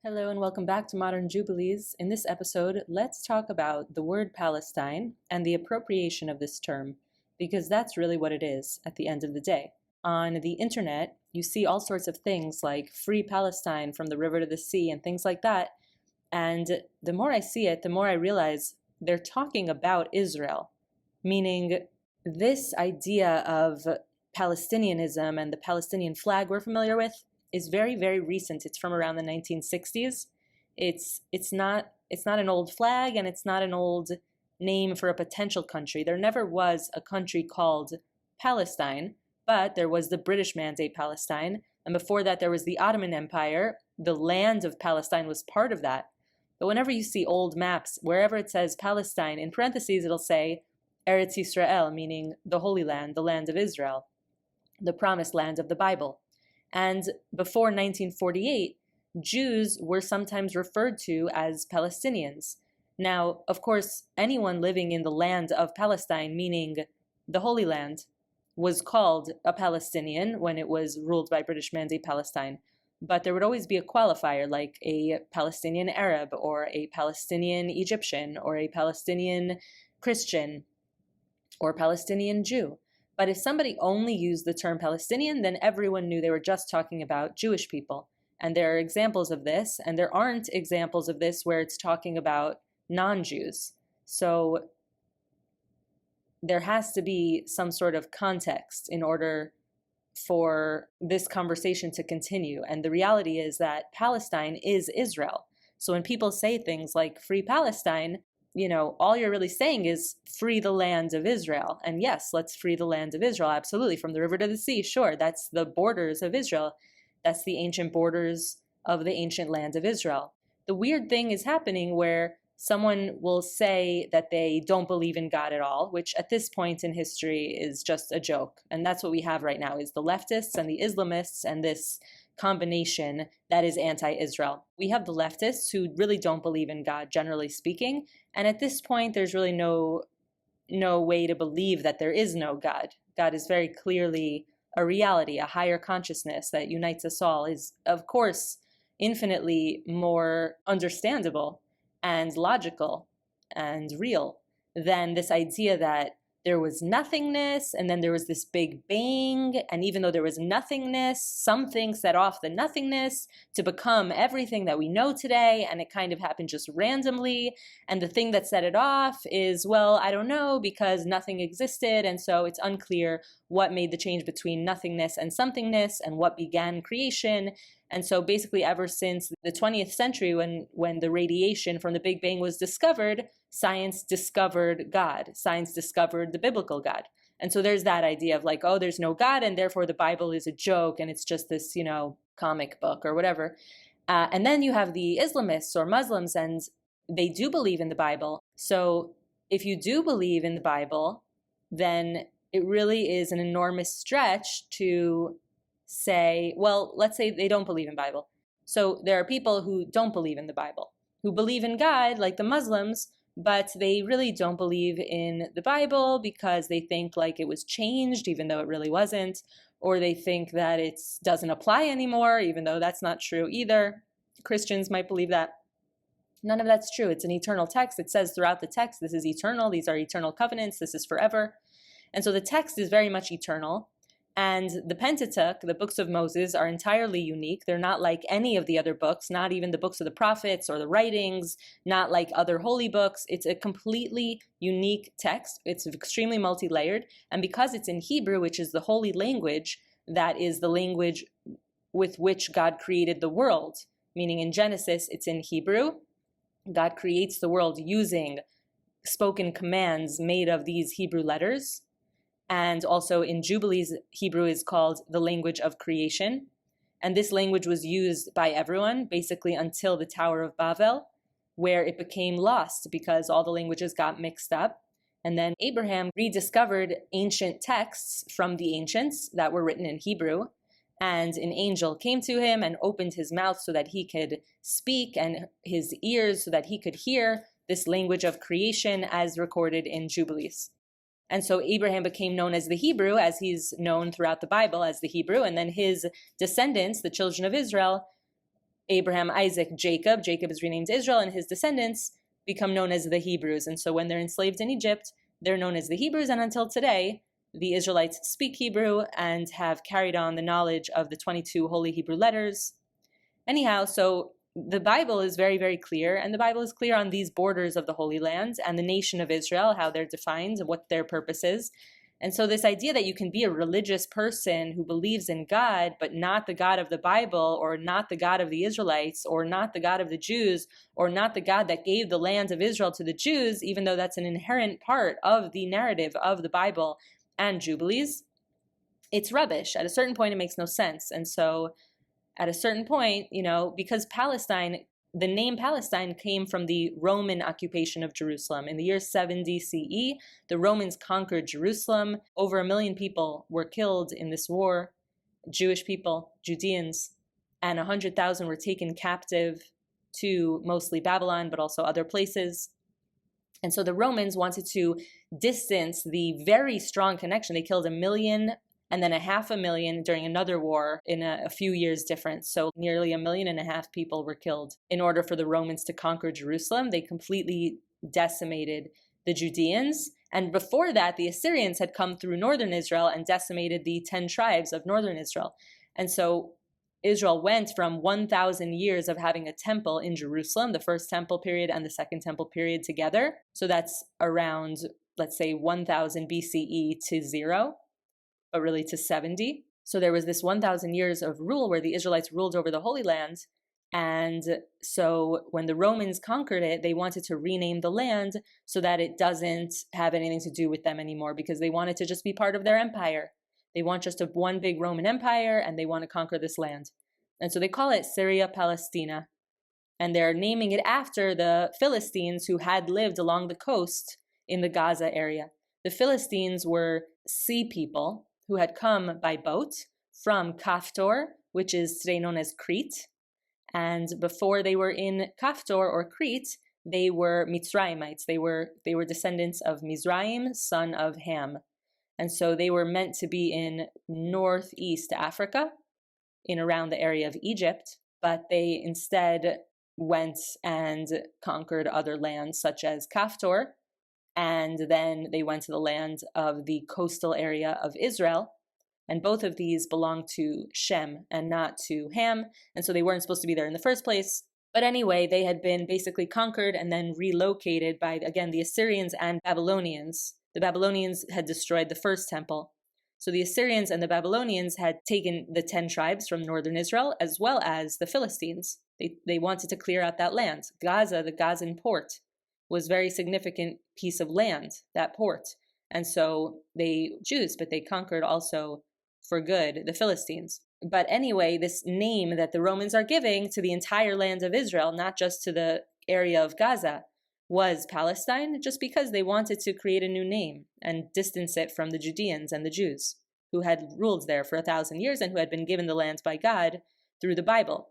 Hello and welcome back to Modern Jubilees. In this episode, let's talk about the word Palestine and the appropriation of this term, because that's really what it is at the end of the day. On the internet, you see all sorts of things like Free Palestine from the river to the sea and things like that. And the more I see it, the more I realize they're talking about Israel, meaning this idea of Palestinianism and the Palestinian flag we're familiar with is very, very recent. It's from around the 1960s. It's not an old flag, and it's not an old name for a potential country. There never was a country called Palestine, but there was the British Mandate Palestine, and before that there was the Ottoman Empire. The land of Palestine was part of that. But whenever you see old maps, wherever it says Palestine, in parentheses it'll say Eretz Yisrael, meaning the Holy Land, the land of Israel, the promised land of the Bible. And before 1948, Jews were sometimes referred to as Palestinians. Now, of course, anyone living in the land of Palestine, meaning the Holy Land, was called a Palestinian when it was ruled by British Mandate Palestine. But there would always be a qualifier, like a Palestinian Arab or a Palestinian Egyptian or a Palestinian Christian or Palestinian Jew. But if somebody only used the term Palestinian, then everyone knew they were just talking about Jewish people. And there are examples of this, and there aren't examples of this where it's talking about non-Jews. So there has to be some sort of context in order for this conversation to continue. And the reality is that Palestine is Israel. So when people say things like Free Palestine, all you're really saying is free the land of Israel. And yes, let's free the land of Israel. Absolutely. From the river to the sea. Sure. That's the borders of Israel. That's the ancient borders of the ancient land of Israel. The weird thing is happening where someone will say that they don't believe in God at all, which at this point in history is just a joke. And that's what we have right now is the leftists and the Islamists and this combination that is anti-Israel. We have the leftists who really don't believe in God, generally speaking. And at this point, there's really no way to believe that there is no God. God is very clearly a reality, a higher consciousness that unites us all, is, of course, infinitely more understandable and logical and real than this idea that there was nothingness, and then there was this big bang, and even though there was nothingness, something set off the nothingness to become everything that we know today, and it kind of happened just randomly, and the thing that set it off is, well, I don't know, because nothing existed, and so it's unclear what made the change between nothingness and somethingness, and what began creation. And so basically ever since the 20th century, when the radiation from the Big Bang was discovered, science discovered God. Science discovered the biblical God. And so there's that idea of like, oh, there's no God, and therefore the Bible is a joke, and it's just this, comic book or whatever. And then you have the Islamists or Muslims, and they do believe in the Bible. So if you do believe in the Bible, then it really is an enormous stretch to say, well, let's say they don't believe in Bible. So there are people who don't believe in the Bible, who believe in God, like the Muslims, but they really don't believe in the Bible because they think like it was changed, even though it really wasn't, or they think that it doesn't apply anymore, even though that's not true either. Christians might believe that. None of that's true. It's an eternal text. It says throughout the text, this is eternal. These are eternal covenants. This is forever. And so the text is very much eternal. And the Pentateuch, the books of Moses, are entirely unique. They're not like any of the other books, not even the books of the prophets or the writings, not like other holy books. It's a completely unique text. It's extremely multi-layered. And because it's in Hebrew, which is the holy language, that is the language with which God created the world, meaning in Genesis, it's in Hebrew. God creates the world using spoken commands made of these Hebrew letters. And also in Jubilees, Hebrew is called the language of creation. And this language was used by everyone, basically until the Tower of Babel, where it became lost because all the languages got mixed up. And then Abraham rediscovered ancient texts from the ancients that were written in Hebrew. And an angel came to him and opened his mouth so that he could speak, and his ears so that he could hear this language of creation as recorded in Jubilees. And so Abraham became known as the Hebrew, as he's known throughout the Bible as the Hebrew. And then his descendants, the children of Israel, Abraham, Isaac, Jacob. Jacob is renamed Israel, and his descendants become known as the Hebrews. And so when they're enslaved in Egypt, they're known as the Hebrews. And until today, the Israelites speak Hebrew and have carried on the knowledge of the 22 Holy Hebrew letters. Anyhow, so the Bible is very, very clear, and the Bible is clear on these borders of the Holy Land and the nation of Israel, how they're defined, what their purpose is. And so this idea that you can be a religious person who believes in God, but not the God of the Bible, or not the God of the Israelites, or not the God of the Jews, or not the God that gave the land of Israel to the Jews, even though that's an inherent part of the narrative of the Bible and Jubilees, it's rubbish. At a certain point, it makes no sense. And so at a certain point, because Palestine, the name Palestine came from the Roman occupation of Jerusalem. In the year 70 CE, the Romans conquered Jerusalem. Over 1 million people were killed in this war, Jewish people, Judeans, and 100,000 were taken captive to mostly Babylon, but also other places. And so the Romans wanted to distance the very strong connection. They killed 1 million and then 500,000 during another war in a few years difference. So nearly 1.5 million people were killed. In order for the Romans to conquer Jerusalem, they completely decimated the Judeans. And before that, the Assyrians had come through northern Israel and decimated the 10 tribes of northern Israel. And so Israel went from 1,000 years of having a temple in Jerusalem, the first temple period and the second temple period together. So that's around, let's say, 1000 BCE to 0, but really to 70. So there was this 1,000 years of rule where the Israelites ruled over the Holy Land. And so when the Romans conquered it, they wanted to rename the land so that it doesn't have anything to do with them anymore, because they wanted to just be part of their empire. They want just one big Roman Empire, and they want to conquer this land. And so they call it Syria-Palestina. And they're naming it after the Philistines who had lived along the coast in the Gaza area. The Philistines were sea people who had come by boat from Kaftor, which is today known as Crete. And before they were in Kaftor or Crete, they were Mitzrayimites. They were descendants of Mizraim, son of Ham. And so they were meant to be in northeast Africa, in around the area of Egypt, but they instead went and conquered other lands such as Kaftor, and then they went to the land of the coastal area of Israel. And both of these belonged to Shem and not to Ham, and so they weren't supposed to be there in the first place. But anyway, they had been basically conquered and then relocated by, again, the Assyrians and Babylonians. The Babylonians had destroyed the first temple. So the Assyrians and the Babylonians had taken the 10 tribes from northern Israel, as well as the Philistines. They wanted to clear out that land. Gaza, the Gazan port, was a very significant piece of land, that port. And so Jews, but they conquered also for good the Philistines. But anyway, this name that the Romans are giving to the entire land of Israel, not just to the area of Gaza, was Palestine, just because they wanted to create a new name and distance it from the Judeans and the Jews, who had ruled there for 1,000 years and who had been given the land by God through the Bible.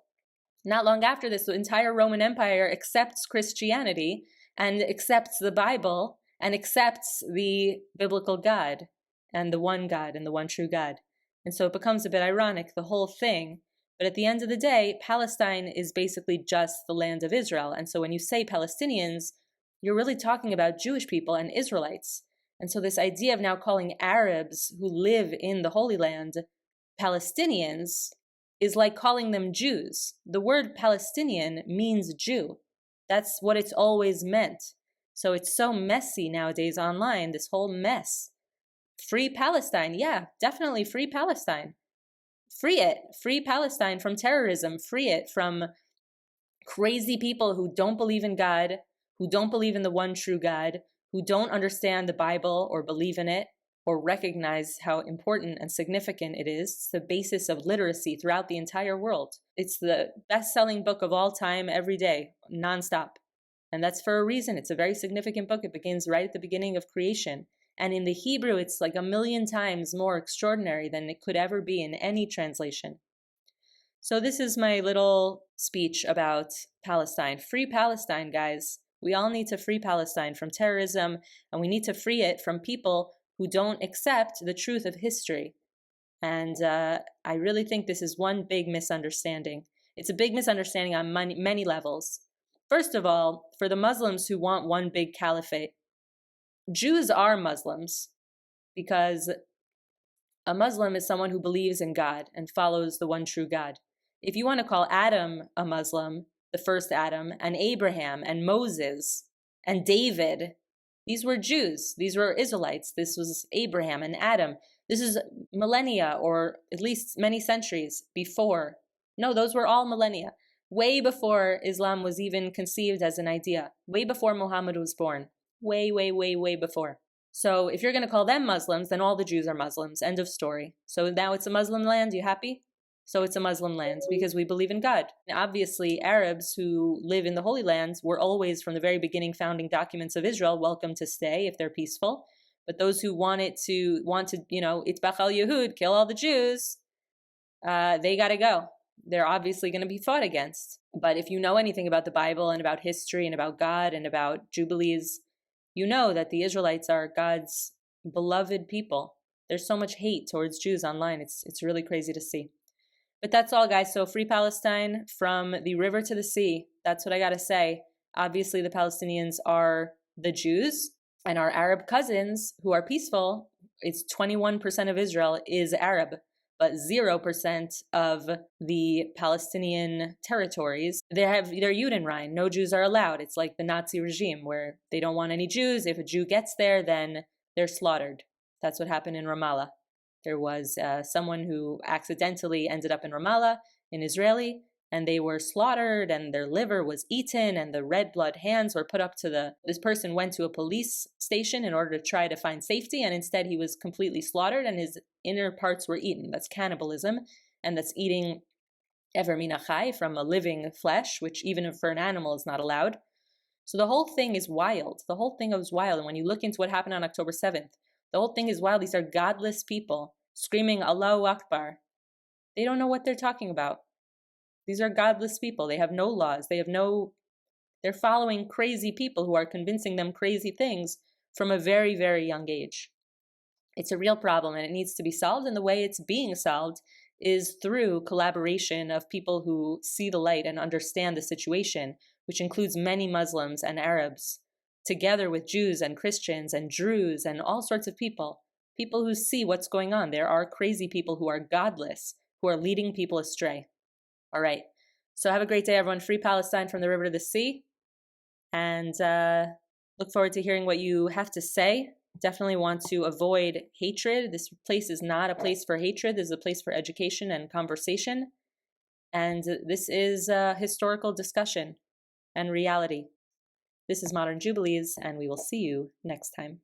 Not long after this, the entire Roman Empire accepts Christianity and accepts the Bible and accepts the biblical God and the one true God. And so it becomes a bit ironic, the whole thing. But at the end of the day, Palestine is basically just the land of Israel. And so when you say Palestinians, you're really talking about Jewish people and Israelites. And so this idea of now calling Arabs who live in the Holy Land Palestinians is like calling them Jews. The word Palestinian means Jew. That's what it's always meant. So it's so messy nowadays online, this whole mess. Free Palestine. Yeah, definitely free Palestine. Free it. Free Palestine from terrorism. Free it from crazy people who don't believe in God, who don't believe in the one true God, who don't understand the Bible or believe in it or recognize how important and significant it is. It's the basis of literacy throughout the entire world. It's the best-selling book of all time every day, nonstop. And that's for a reason. It's a very significant book. It begins right at the beginning of creation. And in the Hebrew, it's like 1,000,000 times more extraordinary than it could ever be in any translation. So this is my little speech about Palestine. Free Palestine, guys. We all need to free Palestine from terrorism, and we need to free it from people who don't accept the truth of history. And I really think this is one big misunderstanding. It's a big misunderstanding on many levels. First of all, for the Muslims who want one big caliphate, Jews are Muslims because a Muslim is someone who believes in God and follows the one true God. If you want to call Adam a Muslim, the first Adam, and Abraham and Moses and David, these were Jews. These were Israelites. This was Abraham and Adam. This is millennia, or at least many centuries before. No, those were all millennia. Way before Islam was even conceived as an idea. Way before Muhammad was born. Way before. So if you're going to call them Muslims, then all the Jews are Muslims. End of story. So now it's a Muslim land. You happy? So it's a Muslim land because we believe in God. And obviously, Arabs who live in the Holy Land were always, from the very beginning founding documents of Israel, welcome to stay if they're peaceful. But those who want to, Itbach al Yehud, kill all the Jews, they got to go. They're obviously going to be fought against. But if you know anything about the Bible and about history and about God and about Jubilees, you know that the Israelites are God's beloved people. There's so much hate towards Jews online. It's really crazy to see. But that's all, guys. So free Palestine from the river to the sea. That's what I got to say. Obviously, the Palestinians are the Jews, and our Arab cousins who are peaceful. It's 21% of Israel is Arab, but 0% of the Palestinian territories, they're Judenrein. No Jews are allowed. It's like the Nazi regime where they don't want any Jews. If a Jew gets there, then they're slaughtered. That's what happened in Ramallah. There was someone who accidentally ended up in Ramallah, in Israeli, and they were slaughtered, and their liver was eaten, and the red blood hands were put up to this person went to a police station in order to try to find safety, and instead he was completely slaughtered, and his inner parts were eaten. That's cannibalism, and that's eating ever mina chai, from a living flesh, which even for an animal is not allowed. So the whole thing is wild. The whole thing is wild, and when you look into what happened on October 7th, the whole thing is wild. These are godless people screaming Allahu Akbar. They don't know what they're talking about. These are godless people. They have no laws. They're following crazy people who are convincing them crazy things from a very, very young age. It's a real problem and it needs to be solved. And the way it's being solved is through collaboration of people who see the light and understand the situation, which includes many Muslims and Arabs, together with Jews and Christians and Druze and all sorts of people who see what's going on. There are crazy people who are godless, who are leading people astray. All right. So have a great day, everyone. Free Palestine from the river to the sea. And look forward to hearing what you have to say. Definitely want to avoid hatred. This place is not a place for hatred. This is a place for education and conversation. And this is a historical discussion and reality. This is Modern Jubilees, and we will see you next time.